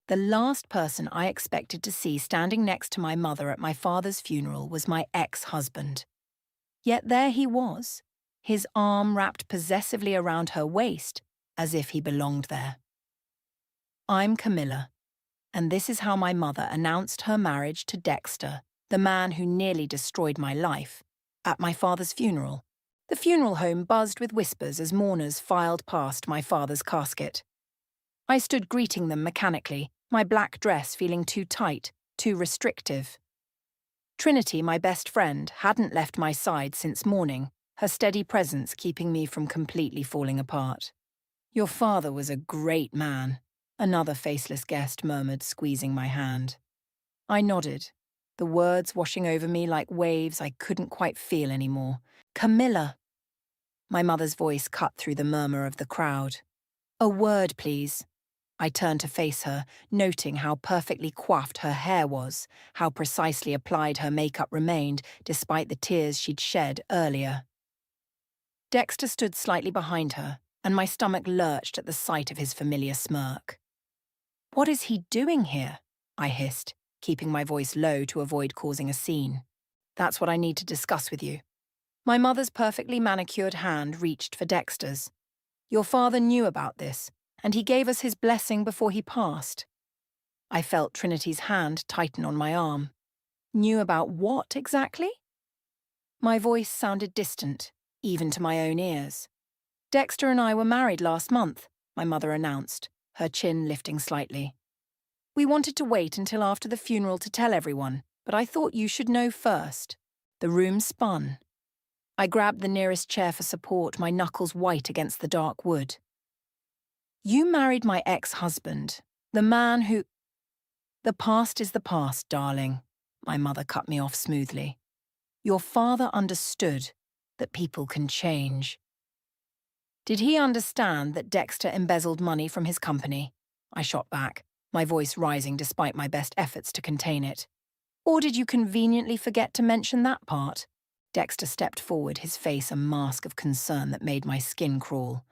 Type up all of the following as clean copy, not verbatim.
The last person I expected to see standing next to my mother at my father's funeral was my ex-husband. Yet there he was, his arm wrapped possessively around her waist, as if he belonged there. I'm Camilla, and this is how my mother announced her marriage to Dexter, the man who nearly destroyed my life, at my father's funeral. The funeral home buzzed with whispers as mourners filed past my father's casket. I stood greeting them mechanically, my black dress feeling too tight, too restrictive. Trinity, my best friend, hadn't left my side since morning, her steady presence keeping me from completely falling apart. "Your father was a great man," another faceless guest murmured, squeezing my hand. I nodded, the words washing over me like waves I couldn't quite feel anymore. "Camilla." My mother's voice cut through the murmur of the crowd. "A word, please." I turned to face her, noting how perfectly coiffed her hair was, how precisely applied her makeup remained, despite the tears she'd shed earlier. Dexter stood slightly behind her, and my stomach lurched at the sight of his familiar smirk. "What is he doing here?" I hissed, keeping my voice low to avoid causing a scene. "That's what I need to discuss with you." My mother's perfectly manicured hand reached for Dexter's. "Your father knew about this, and he gave us his blessing before he passed." I felt Trinity's hand tighten on my arm. Knew about what exactly? My voice sounded distant, even to my own ears. "Dexter and I were married last month," my mother announced, her chin lifting slightly. "We wanted to wait until after the funeral to tell everyone, but I thought you should know first." The room spun. I grabbed the nearest chair for support, my knuckles white against the dark wood. "You married my ex-husband, the man who—" "The past is the past, darling," my mother cut me off smoothly. "Your father understood that people can change." "Did he understand that Dexter embezzled money from his company?" I shot back, my voice rising despite my best efforts to contain it. "Or did you conveniently forget to mention that part?" Dexter stepped forward, his face a mask of concern that made my skin crawl.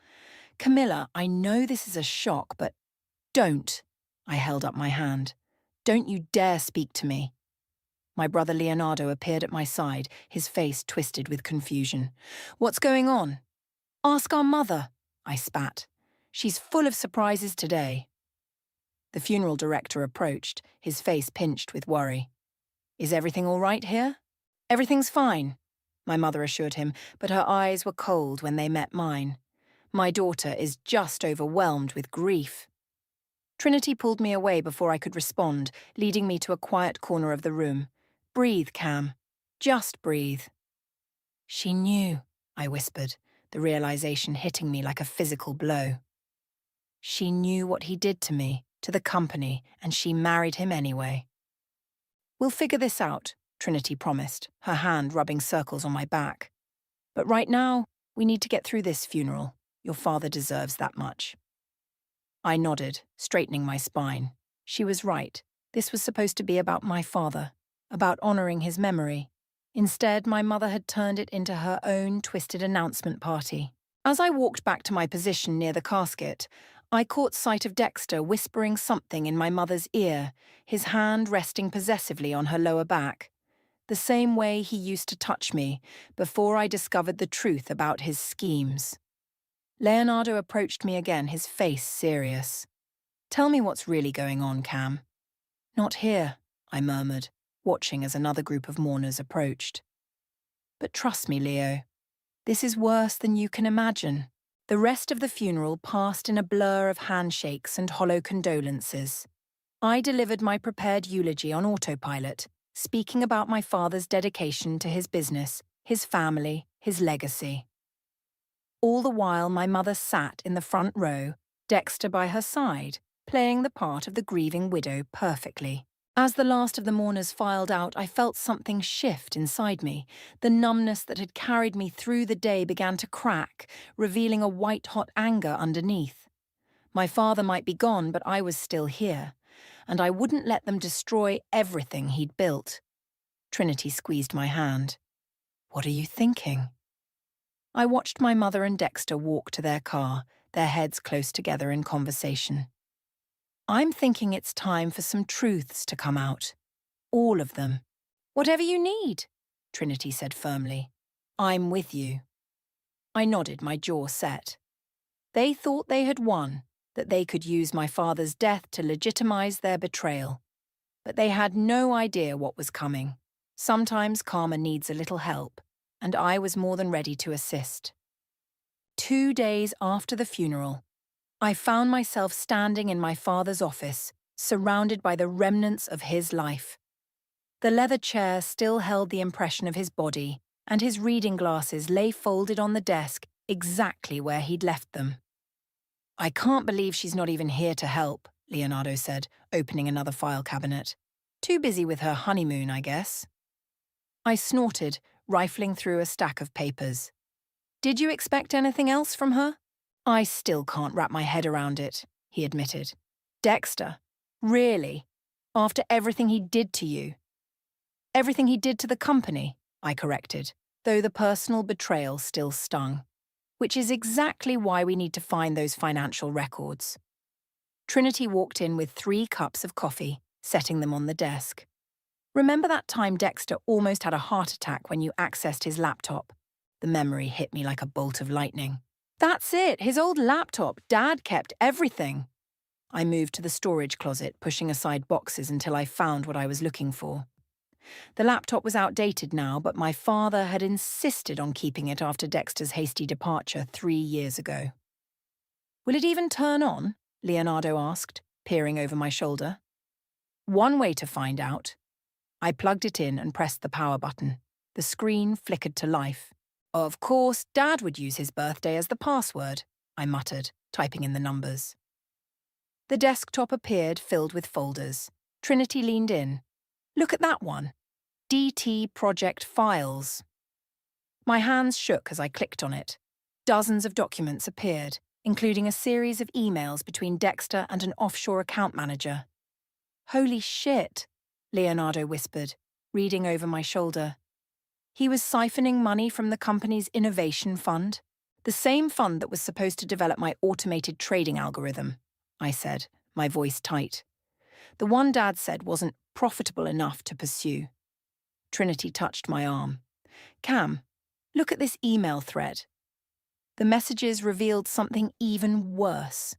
"Camilla, I know this is a shock, but don't." I held up my hand. "Don't you dare speak to me." My brother Leonardo appeared at my side, his face twisted with confusion. "What's going on?" "Ask our mother," I spat. "She's full of surprises today." The funeral director approached, his face pinched with worry. "Is everything all right here?" "Everything's fine," my mother assured him, but her eyes were cold when they met mine. "My daughter is just overwhelmed with grief." Trinity pulled me away before I could respond, leading me to a quiet corner of the room. "Breathe, Cam. Just breathe." "She knew," I whispered, the realization hitting me like a physical blow. "She knew what he did to me, to the company, and she married him anyway." "We'll figure this out," Trinity promised, her hand rubbing circles on my back. "But right now, we need to get through this funeral. Your father deserves that much." I nodded, straightening my spine. She was right. This was supposed to be about my father, about honoring his memory. Instead, my mother had turned it into her own twisted announcement party. As I walked back to my position near the casket, I caught sight of Dexter whispering something in my mother's ear, his hand resting possessively on her lower back, the same way he used to touch me before I discovered the truth about his schemes. Leonardo approached me again, his face serious. "Tell me what's really going on, Cam." "Not here," I murmured, watching as another group of mourners approached. "But trust me, Leo, this is worse than you can imagine." The rest of the funeral passed in a blur of handshakes and hollow condolences. I delivered my prepared eulogy on autopilot, speaking about my father's dedication to his business, his family, his legacy. All the while my mother sat in the front row, Dexter by her side, playing the part of the grieving widow perfectly. As the last of the mourners filed out, I felt something shift inside me. The numbness that had carried me through the day began to crack, revealing a white-hot anger underneath. My father might be gone, but I was still here, and I wouldn't let them destroy everything he'd built. Trinity squeezed my hand. "What are you thinking?" I watched my mother and Dexter walk to their car, their heads close together in conversation. I'm thinking it's time for some truths to come out. All of them. Whatever you need, Trinity said firmly. I'm with you. I nodded, my jaw set. They thought they had won, that they could use my father's death to legitimize their betrayal. But they had no idea what was coming. Sometimes karma needs a little help, and I was more than ready to assist. 2 days after the funeral, I found myself standing in my father's office, surrounded by the remnants of his life. The leather chair still held the impression of his body, and his reading glasses lay folded on the desk exactly where he'd left them. I can't believe she's not even here to help, Leonardo said, opening another file cabinet. Too busy with her honeymoon, I guess. I snorted, rifling through a stack of papers. Did you expect anything else from her? I still can't wrap my head around it, he admitted. Dexter? Really? After everything he did to you? Everything he did to the company, I corrected, though the personal betrayal still stung. Which is exactly why we need to find those financial records. Trinity walked in with 3 cups of coffee, setting them on the desk. Remember that time Dexter almost had a heart attack when you accessed his laptop? The memory hit me like a bolt of lightning. That's it, his old laptop. Dad kept everything. I moved to the storage closet, pushing aside boxes until I found what I was looking for. The laptop was outdated now, but my father had insisted on keeping it after Dexter's hasty departure 3 years ago. Will it even turn on? Leonardo asked, peering over my shoulder. One way to find out. I plugged it in and pressed the power button. The screen flickered to life. Of course, Dad would use his birthday as the password, I muttered, typing in the numbers. The desktop appeared, filled with folders. Trinity leaned in. Look at that one. DT Project Files. My hands shook as I clicked on it. Dozens of documents appeared, including a series of emails between Dexter and an offshore account manager. Holy shit, Leonardo whispered, reading over my shoulder. He was siphoning money from the company's innovation fund, the same fund that was supposed to develop my automated trading algorithm, I said, my voice tight. The one Dad said wasn't profitable enough to pursue. Trinity touched my arm. Cam, look at this email thread. The messages revealed something even worse.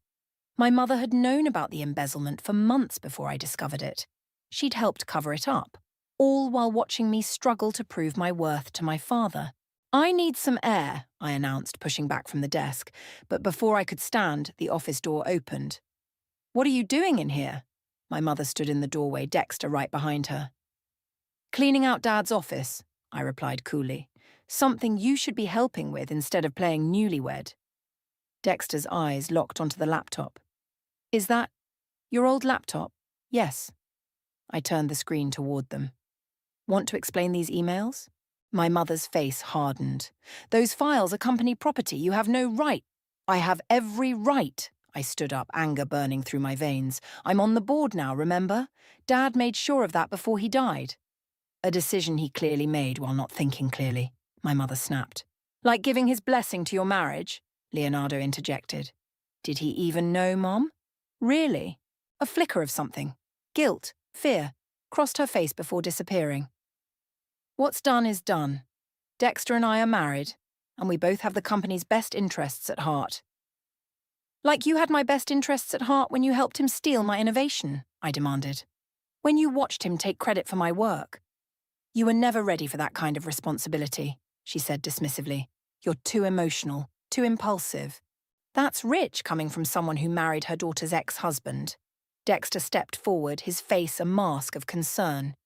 My mother had known about the embezzlement for months before I discovered it. She'd helped cover it up, all while watching me struggle to prove my worth to my father. I need some air, I announced, pushing back from the desk, but before I could stand, the office door opened. What are you doing in here? My mother stood in the doorway, Dexter right behind her. Cleaning out Dad's office, I replied coolly. Something you should be helping with instead of playing newlywed. Dexter's eyes locked onto the laptop. Is that your old laptop? Yes. I turned the screen toward them. Want to explain these emails? My mother's face hardened. Those files are company property. You have no right. I have every right. I stood up, anger burning through my veins. I'm on the board now, remember? Dad made sure of that before he died. A decision he clearly made while not thinking clearly, my mother snapped. Like giving his blessing to your marriage? Leonardo interjected. Did he even know, Mom? Really? A flicker of something. Guilt, fear, crossed her face before disappearing. What's done is done. Dexter and I are married, and we both have the company's best interests at heart. Like you had my best interests at heart when you helped him steal my innovation, I demanded. When you watched him take credit for my work. You were never ready for that kind of responsibility, she said dismissively. You're too emotional, too impulsive. That's rich coming from someone who married her daughter's ex-husband. Dexter stepped forward, his face a mask of concern.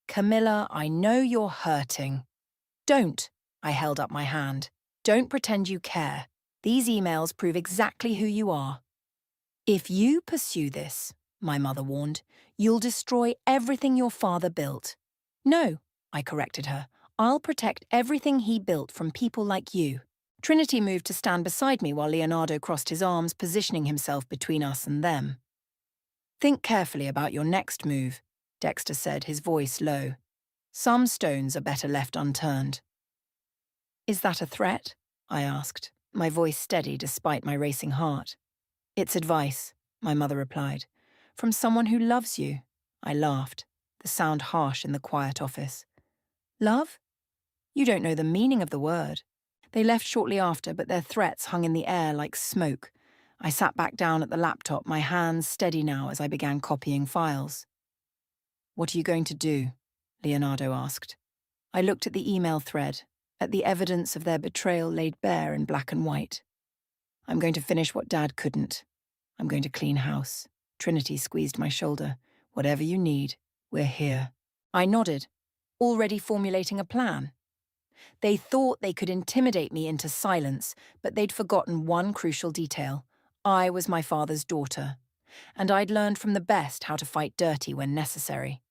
Camilla, I know you're hurting. Don't, I held up my hand. Don't pretend you care. These emails prove exactly who you are. If you pursue this, my mother warned, you'll destroy everything your father built. No, I corrected her. I'll protect everything he built from people like you. Trinity moved to stand beside me while Leonardo crossed his arms, positioning himself between us and them. Think carefully about your next move, Dexter said, his voice low. Some stones are better left unturned. Is that a threat? I asked, my voice steady despite my racing heart. It's advice, my mother replied. From someone who loves you. I laughed, the sound harsh in the quiet office. Love? You don't know the meaning of the word. They left shortly after, but their threats hung in the air like smoke. I sat back down at the laptop, my hands steady now as I began copying files. What are you going to do? Leonardo asked. I looked at the email thread, at the evidence of their betrayal laid bare in black and white. I'm going to finish what Dad couldn't. I'm going to clean house. Trinity squeezed my shoulder. Whatever you need, we're here. I nodded, already formulating a plan. They thought they could intimidate me into silence, but they'd forgotten one crucial detail. I was my father's daughter, and I'd learned from the best how to fight dirty when necessary.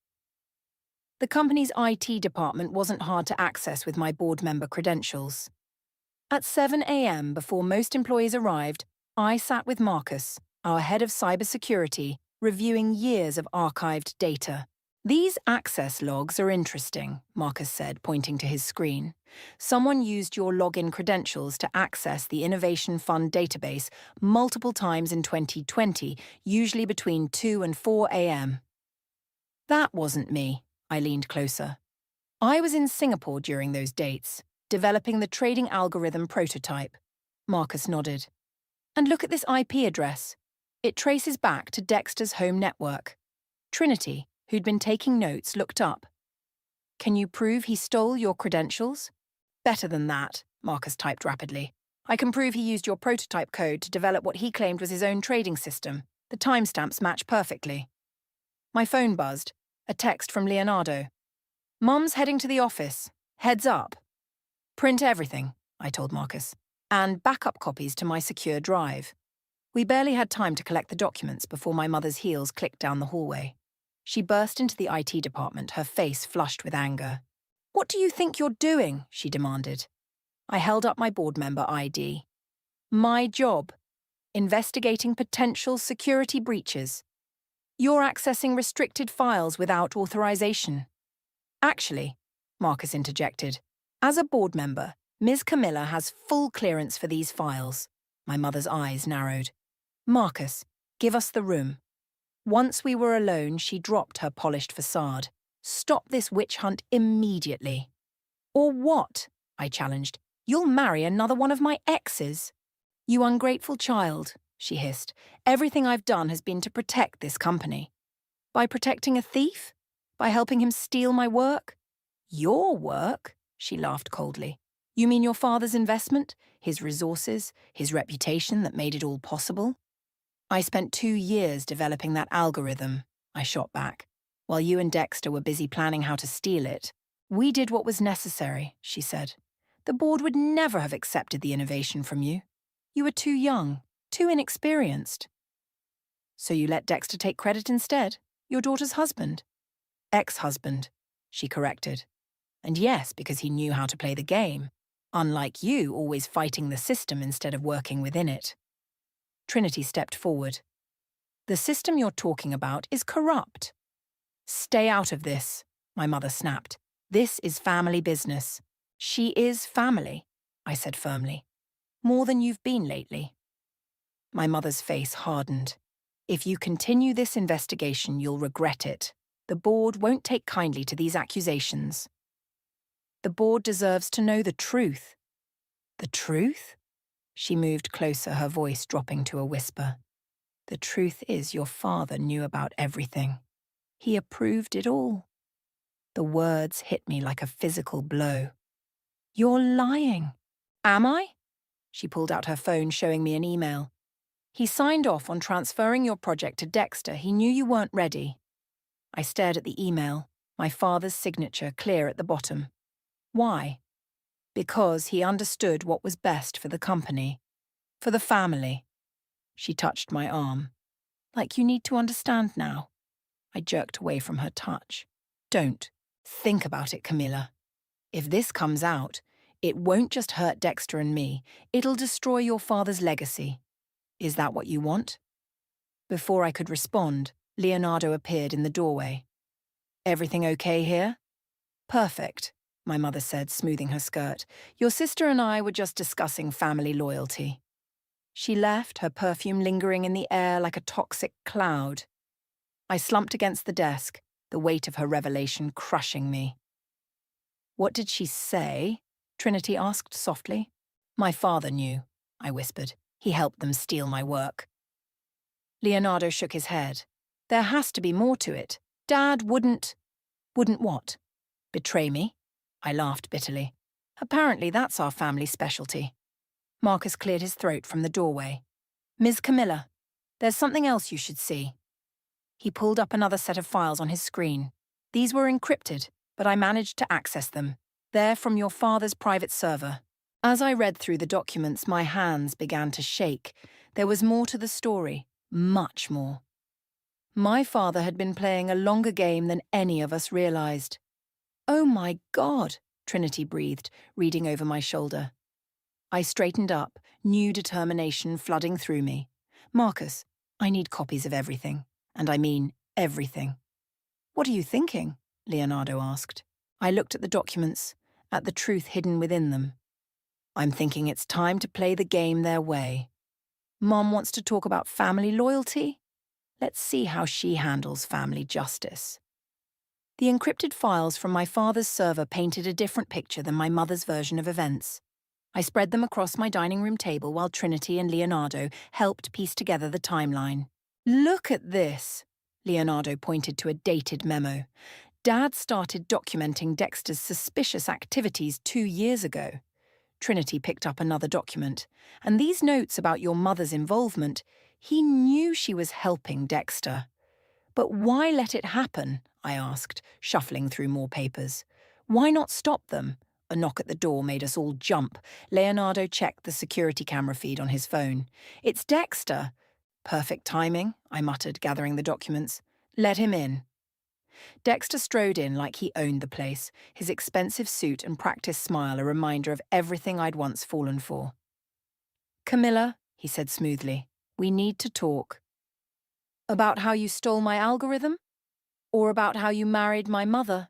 The company's IT department wasn't hard to access with my board member credentials. At 7 a.m., before most employees arrived, I sat with Marcus, our head of cybersecurity, reviewing years of archived data. These access logs are interesting, Marcus said, pointing to his screen. Someone used your login credentials to access the Innovation Fund database multiple times in 2020, usually between 2 and 4 a.m. That wasn't me. I leaned closer. I was in Singapore during those dates, developing the trading algorithm prototype. Marcus nodded. And look at this IP address. It traces back to Dexter's home network. Trinity, who'd been taking notes, looked up. Can you prove he stole your credentials? Better than that, Marcus typed rapidly. I can prove he used your prototype code to develop what he claimed was his own trading system. The timestamps match perfectly. My phone buzzed. A text from Leonardo. Mum's heading to the office. Heads up. Print everything, I told Marcus, and backup copies to my secure drive. We barely had time to collect the documents before my mother's heels clicked down the hallway. She burst into the IT department, her face flushed with anger. What do you think you're doing? She demanded. I held up my board member ID. My job. Investigating potential security breaches. You're accessing restricted files without authorization. Actually, Marcus interjected, as a board member, Ms. Camilla has full clearance for these files. My mother's eyes narrowed. Marcus, give us the room. Once we were alone, she dropped her polished facade. Stop this witch hunt immediately. Or what? I challenged. You'll marry another one of my exes. You ungrateful child, she hissed. Everything I've done has been to protect this company. By protecting a thief? By helping him steal my work? Your work? She laughed coldly. You mean your father's investment? His resources? His reputation that made it all possible? I spent 2 years developing that algorithm, I shot back. While you and Dexter were busy planning how to steal it, we did what was necessary, she said. The board would never have accepted the innovation from you. You were too young, too inexperienced. So you let Dexter take credit instead? Your daughter's husband? Ex-husband, she corrected. And yes, because he knew how to play the game, unlike you always fighting the system instead of working within it. Trinity stepped forward. The system you're talking about is corrupt. Stay out of this, my mother snapped. This is family business. She is family, I said firmly. More than you've been lately. My mother's face hardened. If you continue this investigation, you'll regret it. The board won't take kindly to these accusations. The board deserves to know the truth. The truth? She moved closer, her voice dropping to a whisper. The truth is your father knew about everything. He approved it all. The words hit me like a physical blow. You're lying. Am I? She pulled out her phone, showing me an email. He signed off on transferring your project to Dexter. He knew you weren't ready. I stared at the email, my father's signature clear at the bottom. Why? Because he understood what was best for the company, for the family. She touched my arm. Like you need to understand now. I jerked away from her touch. Don't. Think about it, Camilla. If this comes out, it won't just hurt Dexter and me. It'll destroy your father's legacy. Is that what you want? Before I could respond, Leonardo appeared in the doorway. Everything okay here? Perfect, my mother said, smoothing her skirt. Your sister and I were just discussing family loyalty. She left, her perfume lingering in the air like a toxic cloud. I slumped against the desk, the weight of her revelation crushing me. "What did she say?" Trinity asked softly. "My father knew," I whispered. "He helped them steal my work." Leonardo shook his head. "There has to be more to it. Dad wouldn't—" "Wouldn't what? Betray me?" I laughed bitterly. "Apparently that's our family specialty." Marcus cleared his throat from the doorway. "Ms. Camilla, there's something else you should see." He pulled up another set of files on his screen. "These were encrypted, but I managed to access them. They're from your father's private server." As I read through the documents, my hands began to shake. There was more to the story, much more. My father had been playing a longer game than any of us realized. "Oh my God," Trinity breathed, reading over my shoulder. I straightened up, new determination flooding through me. "Marcus, I need copies of everything. And I mean everything." "What are you thinking?" Leonardo asked. I looked at the documents, at the truth hidden within them. "I'm thinking it's time to play the game their way. Mom wants to talk about family loyalty? Let's see how she handles family justice." The encrypted files from my father's server painted a different picture than my mother's version of events. I spread them across my dining room table while Trinity and Leonardo helped piece together the timeline. "Look at this," Leonardo pointed to a dated memo. "Dad started documenting Dexter's suspicious activities 2 years ago." Trinity picked up another document. "And these notes about your mother's involvement, he knew she was helping Dexter." "But why let it happen?" I asked, shuffling through more papers. "Why not stop them?" A knock at the door made us all jump. Leonardo checked the security camera feed on his phone. "It's Dexter." "Perfect timing," I muttered, gathering the documents. "Let him in." Dexter strode in like he owned the place, his expensive suit and practiced smile a reminder of everything I'd once fallen for. "Camilla," he said smoothly, "we need to talk." "About how you stole my algorithm? Or about how you married my mother?"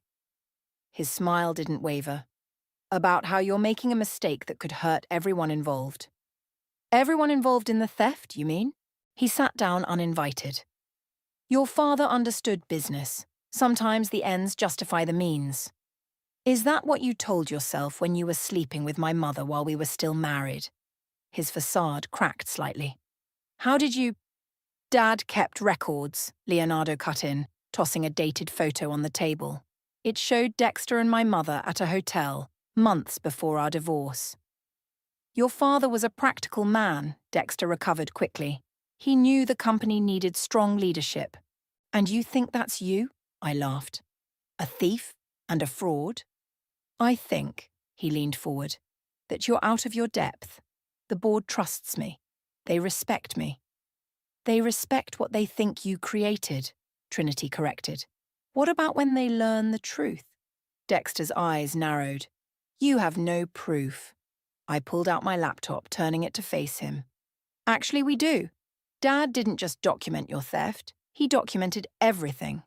His smile didn't waver. "About how you're making a mistake that could hurt everyone involved." "Everyone involved in the theft, you mean?" He sat down uninvited. "Your father understood business. Sometimes the ends justify the means. Is that what you told yourself when you were sleeping with my mother while we were still married?" His facade cracked slightly. "How did you—" "Dad kept records," Leonardo cut in, tossing a dated photo on the table. It showed Dexter and my mother at a hotel, months before our divorce. "Your father was a practical man," Dexter recovered quickly. "He knew the company needed strong leadership." "And you think that's you?" I laughed. "A thief and a fraud?" "I think," he leaned forward, "that you're out of your depth. The board trusts me. They respect me." "They respect what they think you created," Trinity corrected. "What about when they learn the truth?" Dexter's eyes narrowed. "You have no proof." I pulled out my laptop, turning it to face him. "Actually, we do. Dad didn't just document your theft. He documented everything."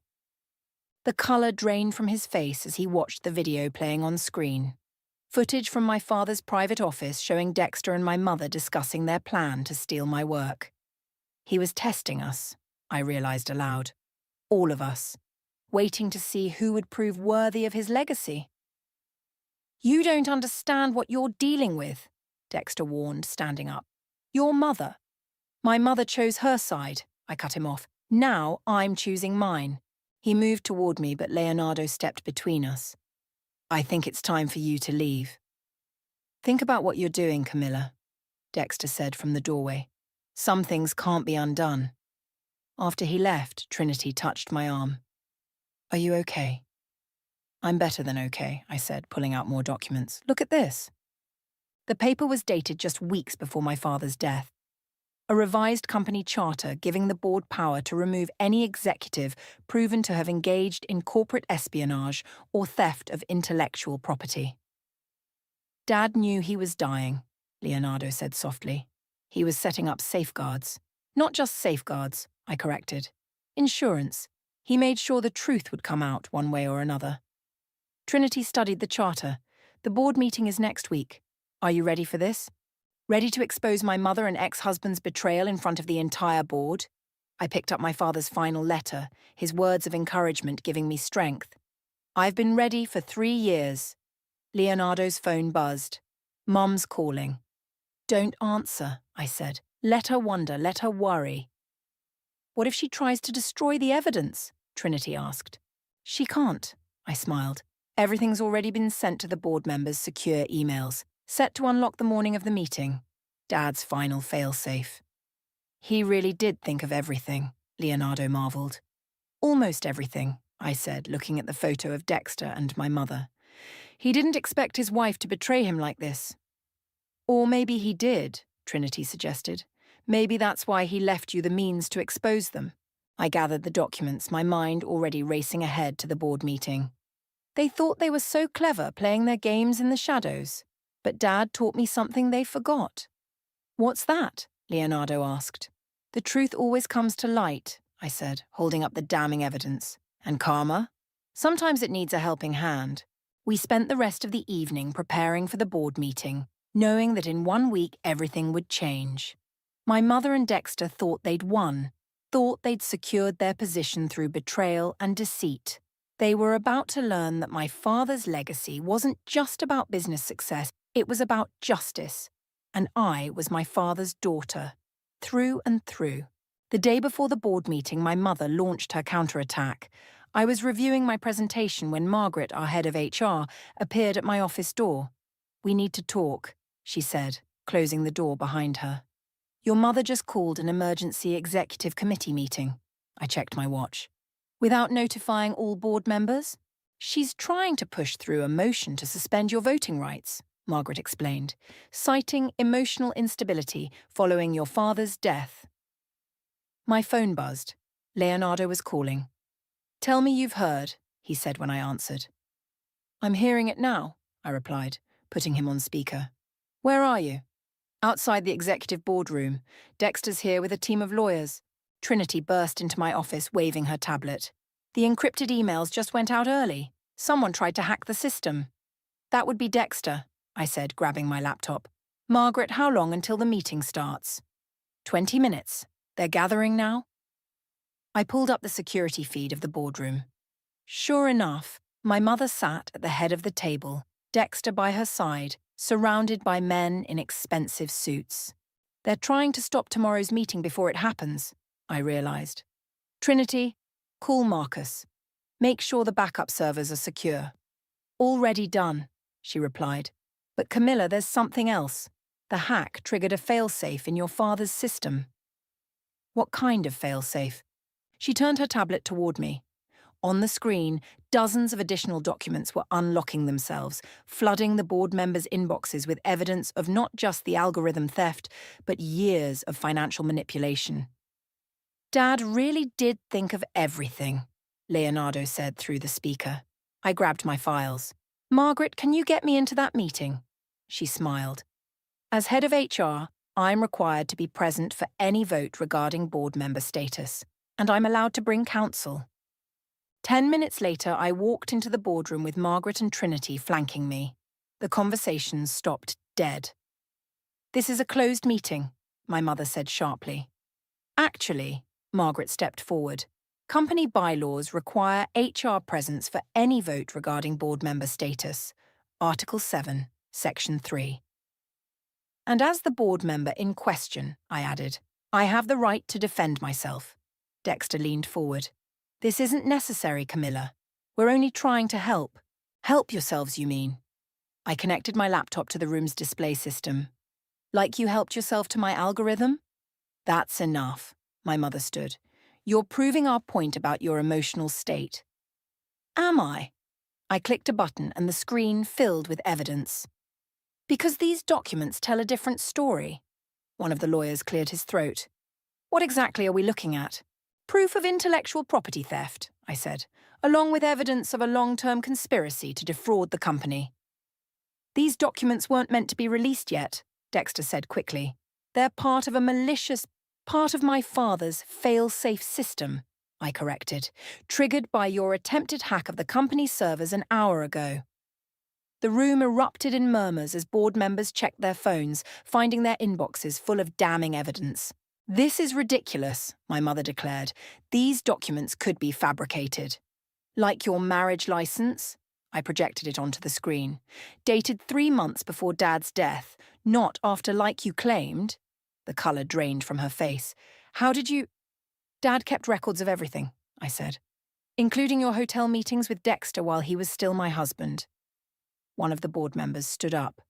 The color drained from his face as he watched the video playing on screen. Footage from my father's private office showing Dexter and my mother discussing their plan to steal my work. He was testing us, I realized aloud. All of us. Waiting to see who would prove worthy of his legacy. "You don't understand what you're dealing with," Dexter warned, standing up. "Your mother." "My mother chose her side," I cut him off. "Now I'm choosing mine." He moved toward me, but Leonardo stepped between us. "I think it's time for you to leave." "Think about what you're doing, Camilla," Dexter said from the doorway. "Some things can't be undone." After he left, Trinity touched my arm. "Are you okay?" "I'm better than okay," I said, pulling out more documents. "Look at this." The paper was dated just weeks before my father's death. A revised company charter giving the board power to remove any executive proven to have engaged in corporate espionage or theft of intellectual property. "Dad knew he was dying," Leonardo said softly. "He was setting up safeguards." "Not just safeguards," I corrected. "Insurance. He made sure the truth would come out one way or another." Trinity studied the charter. "The board meeting is next week. Are you ready for this? Ready to expose my mother and ex-husband's betrayal in front of the entire board?" I picked up my father's final letter, his words of encouragement giving me strength. I've been ready for 3 years. Leonardo's phone buzzed. Mum's calling. Don't answer, I said. Let her wonder, let her worry. What if she tries to destroy the evidence? Trinity asked. She can't, I smiled. Everything's already been sent to the board members' secure emails, set to unlock the morning of the meeting. Dad's final failsafe. He really did think of everything, Leonardo marveled. Almost everything, I said, looking at the photo of Dexter and my mother. He didn't expect his wife to betray him like this. Or maybe he did, Trinity suggested. Maybe that's why he left you the means to expose them. I gathered the documents, my mind already racing ahead to the board meeting. They thought they were so clever playing their games in the shadows, but Dad taught me something they forgot. What's that? Leonardo asked. The truth always comes to light, I said, holding up the damning evidence. And karma? Sometimes it needs a helping hand. We spent the rest of the evening preparing for the board meeting, knowing that in 1 week everything would change. My mother and Dexter thought they'd won, thought they'd secured their position through betrayal and deceit. They were about to learn that my father's legacy wasn't just about business success, it was about justice. And I was my father's daughter, through and through. The day before the board meeting, my mother launched her counterattack. I was reviewing my presentation when Margaret, our head of HR, appeared at my office door. We need to talk, she said, closing the door behind her. Your mother just called an emergency executive committee meeting. I checked my watch. Without notifying all board members? She's trying to push through a motion to suspend your voting rights, Margaret explained, citing emotional instability following your father's death. My phone buzzed. Leonardo was calling. Tell me you've heard, he said when I answered. I'm hearing it now, I replied, putting him on speaker. Where are you? Outside the executive boardroom. Dexter's here with a team of lawyers. Trinity burst into my office waving her tablet. The encrypted emails just went out early. Someone tried to hack the system. That would be Dexter, I said, grabbing my laptop. Margaret, how long until the meeting starts? 20 minutes. They're gathering now? I pulled up the security feed of the boardroom. Sure enough, my mother sat at the head of the table, Dexter by her side, surrounded by men in expensive suits. They're trying to stop tomorrow's meeting before it happens, I realized. Trinity, call Marcus. Make sure the backup servers are secure. Already done, she replied. But Camilla, there's something else. The hack triggered a failsafe in your father's system. What kind of failsafe? She turned her tablet toward me. On the screen, dozens of additional documents were unlocking themselves, flooding the board members' inboxes with evidence of not just the algorithm theft, but years of financial manipulation. Dad really did think of everything, Leonardo said through the speaker. I grabbed my files. Margaret, can you get me into that meeting? She smiled. As head of HR, I'm required to be present for any vote regarding board member status, and I'm allowed to bring counsel. 10 minutes later, I walked into the boardroom with Margaret and Trinity flanking me. The conversations stopped dead. This is a closed meeting, my mother said sharply. Actually, Margaret stepped forward. Company bylaws require HR presence for any vote regarding board member status. Article 7, Section 3. And as the board member in question, I added, I have the right to defend myself. Dexter leaned forward. This isn't necessary, Camilla. We're only trying to help. Help yourselves, you mean? I connected my laptop to the room's display system. Like you helped yourself to my algorithm? That's enough, my mother stood. You're proving our point about your emotional state. Am I? I clicked a button and the screen filled with evidence. Because these documents tell a different story. One of the lawyers cleared his throat. What exactly are we looking at? Proof of intellectual property theft, I said, along with evidence of a long-term conspiracy to defraud the company. These documents weren't meant to be released yet, Dexter said quickly. They're part of a malicious, part of my father's fail-safe system, I corrected, triggered by your attempted hack of the company's servers an hour ago. The room erupted in murmurs as board members checked their phones, finding their inboxes full of damning evidence. "This is ridiculous," my mother declared. "These documents could be fabricated." "Like your marriage license?" I projected it onto the screen. "Dated 3 months before Dad's death, not after like you claimed." The colour drained from her face. "How did you—" "Dad kept records of everything," I said, "including your hotel meetings with Dexter while he was still my husband." One of the board members stood up.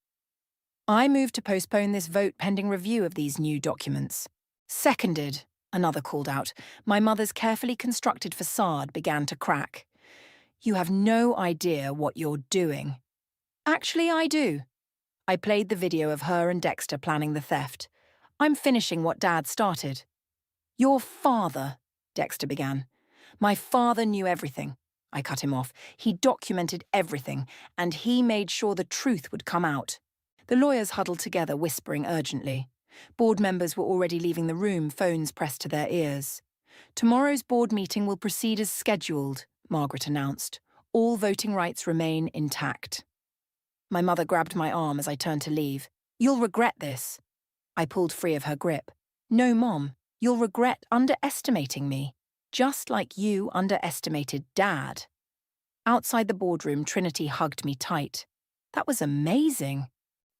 "I move to postpone this vote pending review of these new documents." "Seconded," another called out. My mother's carefully constructed facade began to crack. "You have no idea what you're doing." "Actually, I do." I played the video of her and Dexter planning the theft. "I'm finishing what Dad started." "Your father," Dexter began. "My father knew everything." I cut him off. "He documented everything, and he made sure the truth would come out." The lawyers huddled together, whispering urgently. Board members were already leaving the room, phones pressed to their ears. "Tomorrow's board meeting will proceed as scheduled," Margaret announced. "All voting rights remain intact." My mother grabbed my arm as I turned to leave. "You'll regret this." I pulled free of her grip. "No, Mom, you'll regret underestimating me, just like you underestimated Dad." Outside the boardroom, Trinity hugged me tight. "That was amazing."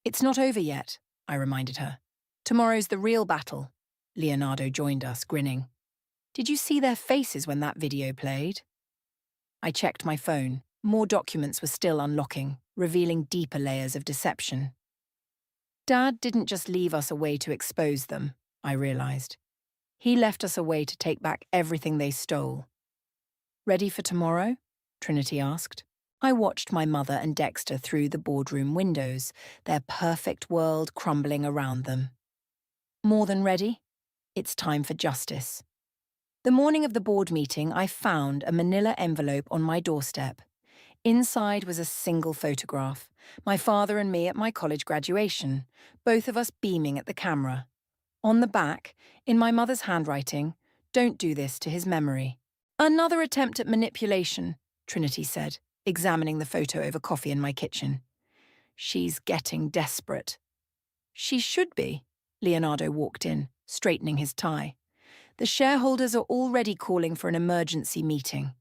"It's not over yet," I reminded her. "Tomorrow's the real battle." Leonardo joined us, grinning. "Did you see their faces when that video played?" I checked my phone. More documents were still unlocking, revealing deeper layers of deception. Dad didn't just leave us a way to expose them, I realized. He left us a way to take back everything they stole. "Ready for tomorrow?" Trinity asked. I watched my mother and Dexter through the boardroom windows, their perfect world crumbling around them. "More than ready. It's time for justice." The morning of the board meeting, I found a manila envelope on my doorstep. Inside was a single photograph, my father and me at my college graduation, both of us beaming at the camera. On the back, in my mother's handwriting, "Don't do this to his memory." "Another attempt at manipulation," Trinity said, examining the photo over coffee in my kitchen. "She's getting desperate." "She should be." Leonardo walked in, straightening his tie. "The shareholders are already calling for an emergency meeting."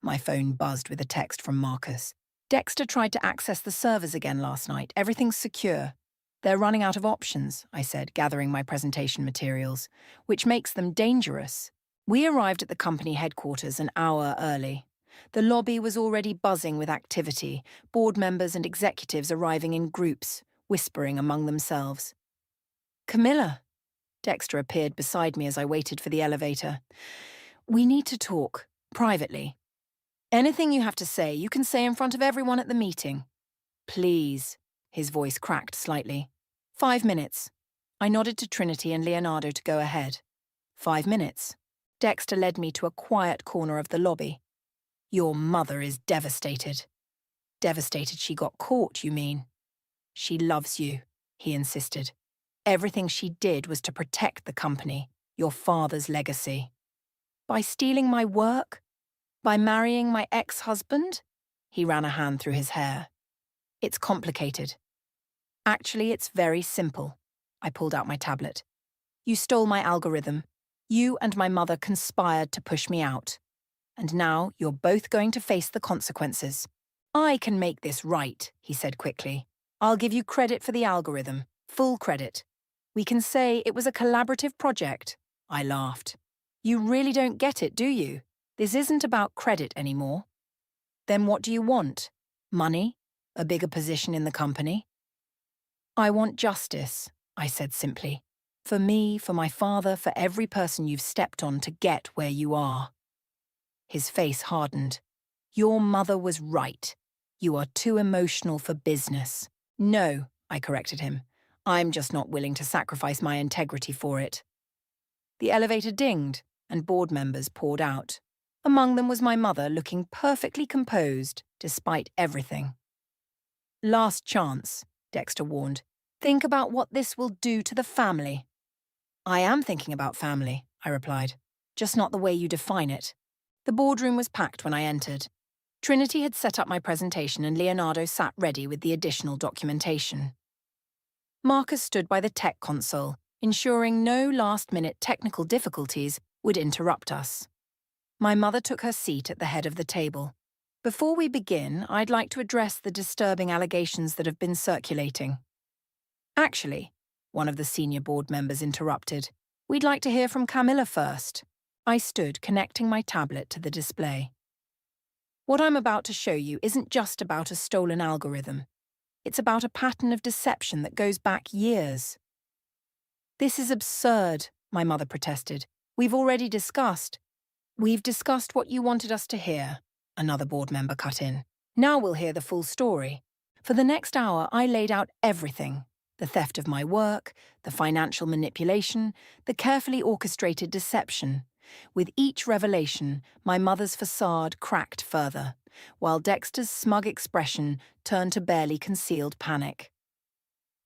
My phone buzzed with a text from Marcus. "Dexter tried to access the servers again last night. Everything's secure." "They're running out of options," I said, gathering my presentation materials, "which makes them dangerous." We arrived at the company headquarters an hour early. The lobby was already buzzing with activity, board members and executives arriving in groups, whispering among themselves. "Camilla." Dexter appeared beside me as I waited for the elevator. "We need to talk, privately. Anything you have to say, you can say in front of everyone at the meeting." "Please." His voice cracked slightly. 5 minutes." I nodded to Trinity and Leonardo to go ahead. 5 minutes. Dexter led me to a quiet corner of the lobby. "Your mother is devastated." "Devastated she got caught, you mean?" "She loves you," he insisted. "Everything she did was to protect the company, your father's legacy." "By stealing my work? By marrying my ex-husband?" He ran a hand through his hair. "It's complicated. Actually, it's very simple." I pulled out my tablet. "You stole my algorithm. You and my mother conspired to push me out. And now you're both going to face the consequences." "I can make this right," he said quickly. "I'll give you credit for the algorithm, full credit. We can say it was a collaborative project." I laughed. "You really don't get it, do you? This isn't about credit anymore." "Then what do you want? Money? A bigger position in the company?" "I want justice," I said simply. "For me, for my father, for every person you've stepped on to get where you are." His face hardened. "Your mother was right. You are too emotional for business." "No," I corrected him. "I'm just not willing to sacrifice my integrity for it." The elevator dinged, and board members poured out. Among them was my mother, looking perfectly composed, despite everything. "Last chance," Dexter warned. "Think about what this will do to the family." "I am thinking about family," I replied. "Just not the way you define it." The boardroom was packed when I entered. Trinity had set up my presentation and Leonardo sat ready with the additional documentation. Marcus stood by the tech console, ensuring no last-minute technical difficulties would interrupt us. My mother took her seat at the head of the table. Before we begin, I'd like to address the disturbing allegations that have been circulating. Actually, one of the senior board members interrupted. We'd like to hear from Camilla first. I stood, connecting my tablet to the display. What I'm about to show you isn't just about a stolen algorithm. It's about a pattern of deception that goes back years. This is absurd, my mother protested. We've discussed what you wanted us to hear, another board member cut in. Now we'll hear the full story. For the next hour, I laid out everything. The theft of my work, the financial manipulation, the carefully orchestrated deception. With each revelation, my mother's facade cracked further, while Dexter's smug expression turned to barely concealed panic.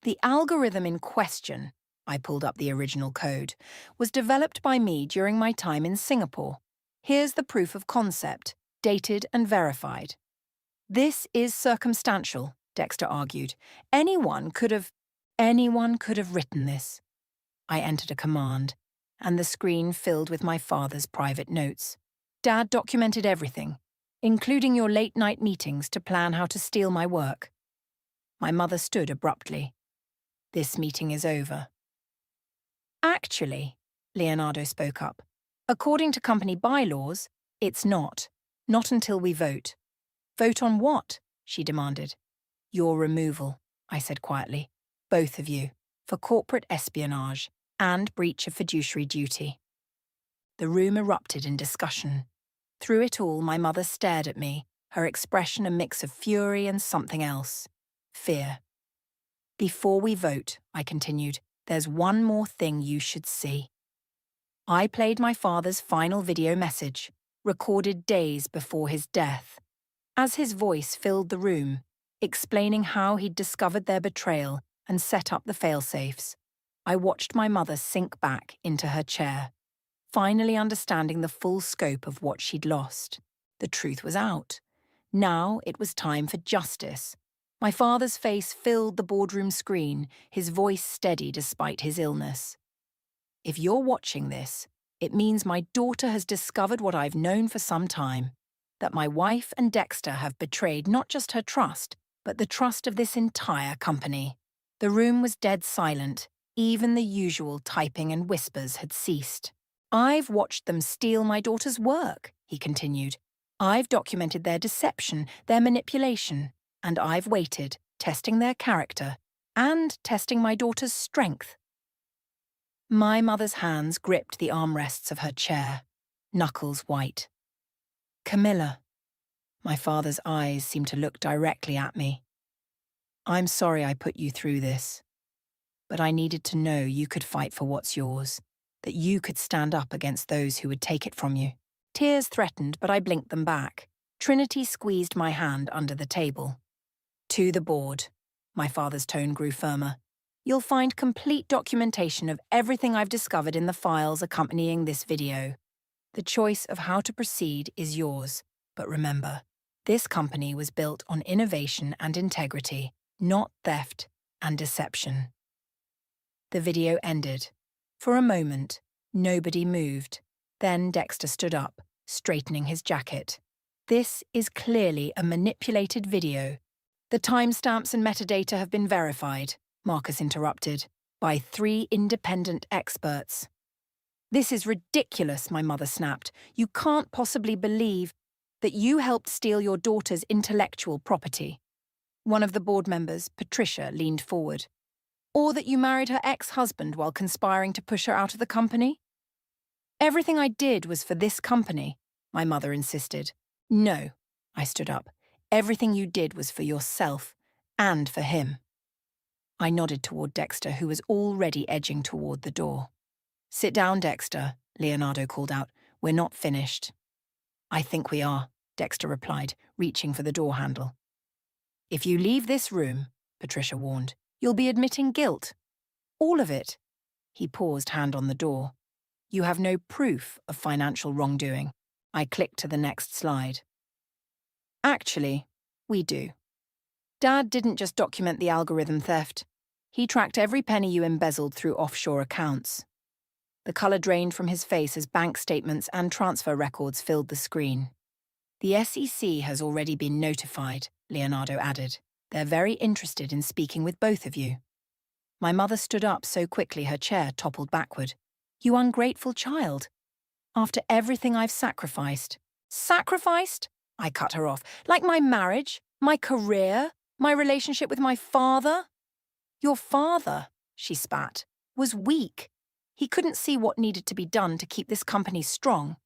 The algorithm in question, I pulled up the original code, was developed by me during my time in Singapore. Here's the proof of concept, dated and verified. This is circumstantial, Dexter argued. Anyone could have written this. I entered a command, and the screen filled with my father's private notes. Dad documented everything, including your late-night meetings to plan how to steal my work. My mother stood abruptly. This meeting is over. Actually, Leonardo spoke up, according to company bylaws, it's not. Not until we vote. Vote on what? She demanded. Your removal, I said quietly. Both of you, for corporate espionage and breach of fiduciary duty. The room erupted in discussion. Through it all, my mother stared at me, her expression a mix of fury and something else. Fear. Before we vote, I continued, there's one more thing you should see. I played my father's final video message, recorded days before his death. As his voice filled the room, explaining how he'd discovered their betrayal and set up the failsafes, I watched my mother sink back into her chair, finally understanding the full scope of what she'd lost. The truth was out. Now it was time for justice. My father's face filled the boardroom screen, his voice steady despite his illness. If you're watching this, it means my daughter has discovered what I've known for some time, that my wife and Dexter have betrayed not just her trust, but the trust of this entire company. The room was dead silent. Even the usual typing and whispers had ceased. I've watched them steal my daughter's work, he continued. I've documented their deception, their manipulation, and I've waited, testing their character and testing my daughter's strength. My mother's hands gripped the armrests of her chair, knuckles white. Camilla. My father's eyes seemed to look directly at me. I'm sorry I put you through this, but I needed to know you could fight for what's yours, that you could stand up against those who would take it from you. Tears threatened, but I blinked them back. Trinity squeezed my hand under the table. To the board. My father's tone grew firmer. You'll find complete documentation of everything I've discovered in the files accompanying this video. The choice of how to proceed is yours, but remember, this company was built on innovation and integrity, not theft and deception. The video ended. For a moment, nobody moved. Then Dexter stood up, straightening his jacket. This is clearly a manipulated video. The timestamps and metadata have been verified, Marcus interrupted, by 3 independent experts. This is ridiculous, my mother snapped. You can't possibly believe that you helped steal your daughter's intellectual property. One of the board members, Patricia, leaned forward. Or that you married her ex-husband while conspiring to push her out of the company? Everything I did was for this company, my mother insisted. No, I stood up. Everything you did was for yourself and for him. I nodded toward Dexter, who was already edging toward the door. Sit down, Dexter, Leonardo called out. We're not finished. I think we are, Dexter replied, reaching for the door handle. If you leave this room, Patricia warned, you'll be admitting guilt. All of it. He paused, hand on the door. You have no proof of financial wrongdoing. I clicked to the next slide. Actually, we do. Dad didn't just document the algorithm theft. He tracked every penny you embezzled through offshore accounts. The colour drained from his face as bank statements and transfer records filled the screen. The SEC has already been notified, Leonardo added. They're very interested in speaking with both of you. My mother stood up so quickly her chair toppled backward. You ungrateful child. After everything I've sacrificed. Sacrificed? I cut her off. Like my marriage, my career, my relationship with my father? Your father, she spat, was weak. He couldn't see what needed to be done to keep this company strong.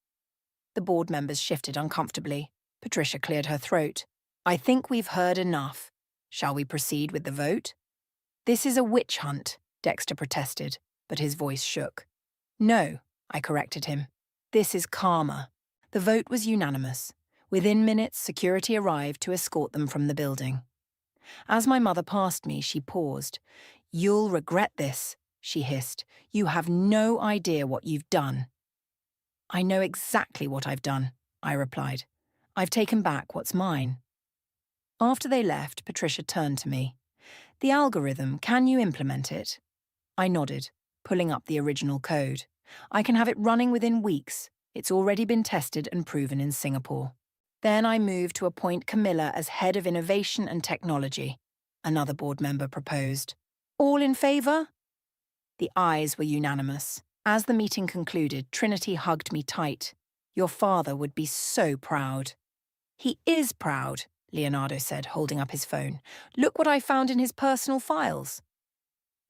The board members shifted uncomfortably. Patricia cleared her throat. I think we've heard enough. Shall we proceed with the vote? This is a witch hunt, Dexter protested, but his voice shook. No, I corrected him. This is karma. The vote was unanimous. Within minutes, security arrived to escort them from the building. As my mother passed me, she paused. You'll regret this, she hissed. You have no idea what you've done. I know exactly what I've done, I replied. I've taken back what's mine. After they left, Patricia turned to me. The algorithm, can you implement it? I nodded, pulling up the original code. I can have it running within weeks. It's already been tested and proven in Singapore. Then I moved to appoint Camilla as head of innovation and technology, another board member proposed. All in favour? The ayes were unanimous. As the meeting concluded, Trinity hugged me tight. Your father would be so proud. He is proud, Leonardo said, holding up his phone. Look what I found in his personal files.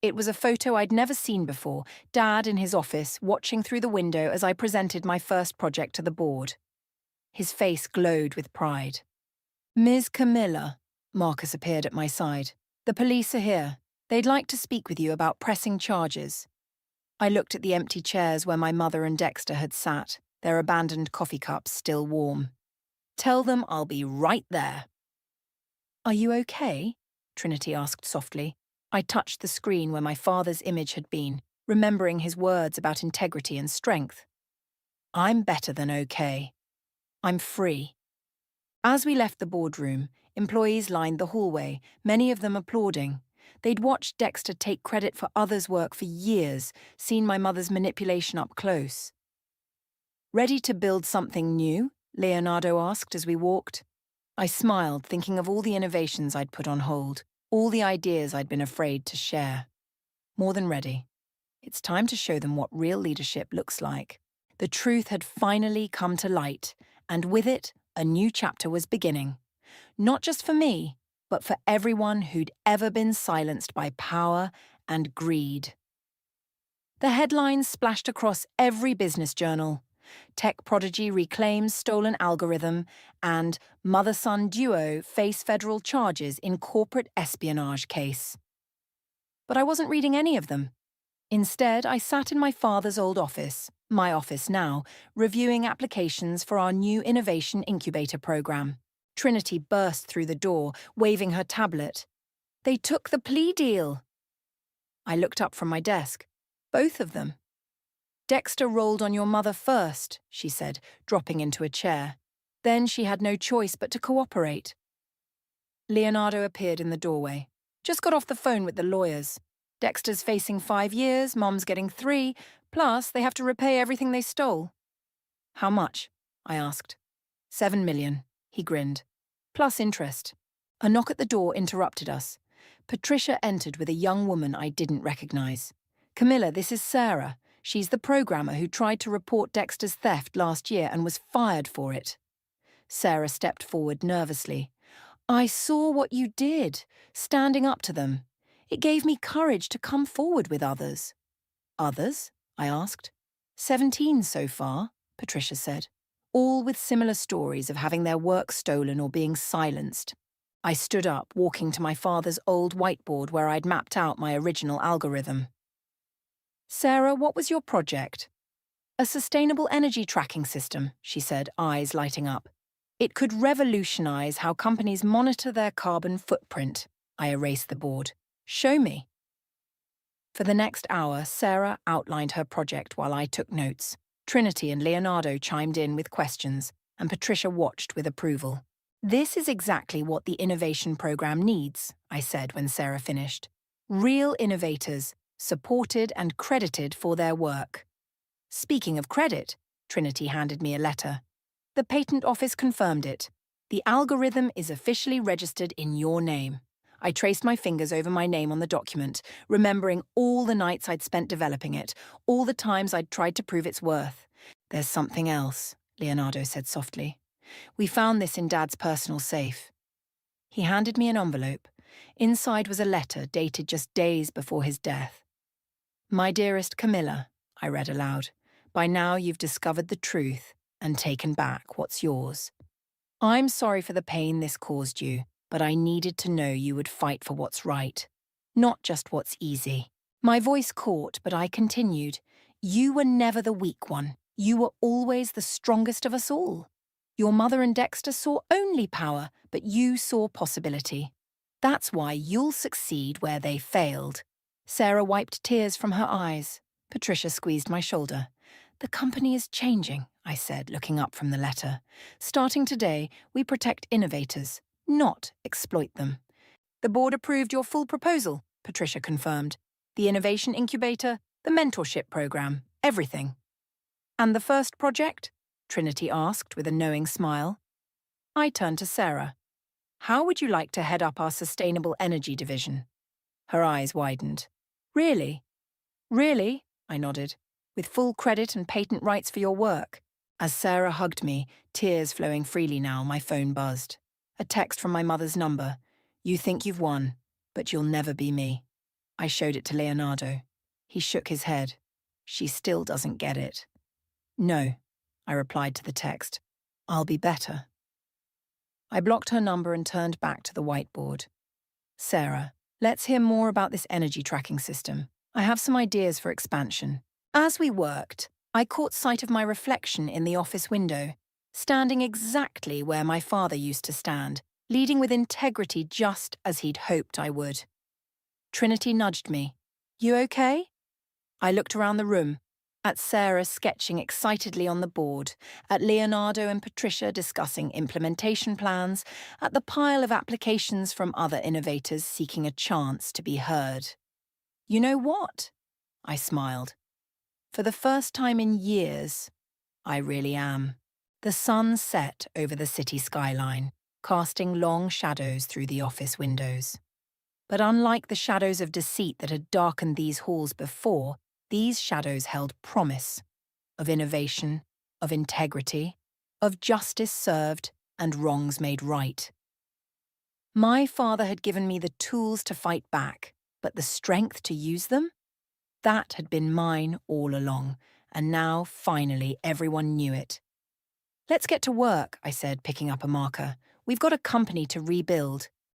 It was a photo I'd never seen before, Dad in his office, watching through the window as I presented my first project to the board. His face glowed with pride. Ms. Camilla, Marcus appeared at my side. The police are here. They'd like to speak with you about pressing charges. I looked at the empty chairs where my mother and Dexter had sat, their abandoned coffee cups still warm. Tell them I'll be right there. Are you okay? Trinity asked softly. I touched the screen where my father's image had been, remembering his words about integrity and strength. I'm better than okay. I'm free. As we left the boardroom, employees lined the hallway, many of them applauding. They'd watched Dexter take credit for others' work for years, seen my mother's manipulation up close. Ready to build something new? Leonardo asked as we walked. I smiled, thinking of all the innovations I'd put on hold, all the ideas I'd been afraid to share. More than ready. It's time to show them what real leadership looks like. The truth had finally come to light, and with it, a new chapter was beginning. Not just for me, but for everyone who'd ever been silenced by power and greed. The headlines splashed across every business journal. Tech prodigy reclaims stolen algorithm, and mother-son duo face federal charges in corporate espionage case. But I wasn't reading any of them. Instead, I sat in my father's old office, my office now, reviewing applications for our new innovation incubator program. Trinity burst through the door, waving her tablet. They took the plea deal. I looked up from my desk. Both of them. Dexter rolled on your mother first, she said, dropping into a chair. Then she had no choice but to cooperate. Leonardo appeared in the doorway. Just got off the phone with the lawyers. Dexter's facing 5 years, Mom's getting 3, plus they have to repay everything they stole. How much? I asked. 7 million, he grinned. Plus interest. A knock at the door interrupted us. Patricia entered with a young woman I didn't recognize. Camilla, this is Sarah. She's the programmer who tried to report Dexter's theft last year and was fired for it. Sarah stepped forward nervously. I saw what you did, standing up to them. It gave me courage to come forward with others. Others? I asked. 17 so far, Patricia said. All with similar stories of having their work stolen or being silenced. I stood up, walking to my father's old whiteboard where I'd mapped out my original algorithm. Sarah, what was your project? A sustainable energy tracking system, she said, eyes lighting up. It could revolutionize how companies monitor their carbon footprint. I erased the board. Show me. For the next hour, Sarah outlined her project while I took notes. Trinity and Leonardo chimed in with questions, and Patricia watched with approval. This is exactly what the innovation program needs, I said when Sarah finished. Real innovators, supported and credited for their work. Speaking of credit, Trinity handed me a letter. The patent office confirmed it. The algorithm is officially registered in your name. I traced my fingers over my name on the document, remembering all the nights I'd spent developing it, all the times I'd tried to prove its worth. There's something else, Leonardo said softly. We found this in Dad's personal safe. He handed me an envelope. Inside was a letter dated just days before his death. My dearest Camilla, I read aloud, by now you've discovered the truth and taken back what's yours. I'm sorry for the pain this caused you, but I needed to know you would fight for what's right, not just what's easy. My voice caught, but I continued. You were never the weak one. You were always the strongest of us all. Your mother and Dexter saw only power, but you saw possibility. That's why you'll succeed where they failed. Sarah wiped tears from her eyes. Patricia squeezed my shoulder. The company is changing, I said, looking up from the letter. Starting today, we protect innovators, not exploit them. The board approved your full proposal, Patricia confirmed. The innovation incubator, the mentorship program, everything. And the first project? Trinity asked with a knowing smile. I turned to Sarah. How would you like to head up our sustainable energy division? Her eyes widened. Really? Really? I nodded. With full credit and patent rights for your work. As Sarah hugged me, tears flowing freely now, my phone buzzed. A text from my mother's number. You think you've won, but you'll never be me. I showed it to Leonardo. He shook his head. She still doesn't get it. No, I replied to the text. I'll be better. I blocked her number and turned back to the whiteboard. Sarah, let's hear more about this energy tracking system. I have some ideas for expansion. As we worked, I caught sight of my reflection in the office window, standing exactly where my father used to stand, leading with integrity just as he'd hoped I would. Trinity nudged me. You okay? I looked around the room, at Sarah sketching excitedly on the board, at Leonardo and Patricia discussing implementation plans, at the pile of applications from other innovators seeking a chance to be heard. You know what? I smiled. For the first time in years, I really am. The sun set over the city skyline, casting long shadows through the office windows. But unlike the shadows of deceit that had darkened these halls before, these shadows held promise of innovation, of integrity, of justice served and wrongs made right. My father had given me the tools to fight back, but the strength to use them? That had been mine all along, and now, finally, everyone knew it. Let's get to work, I said, picking up a marker. We've got a company to rebuild.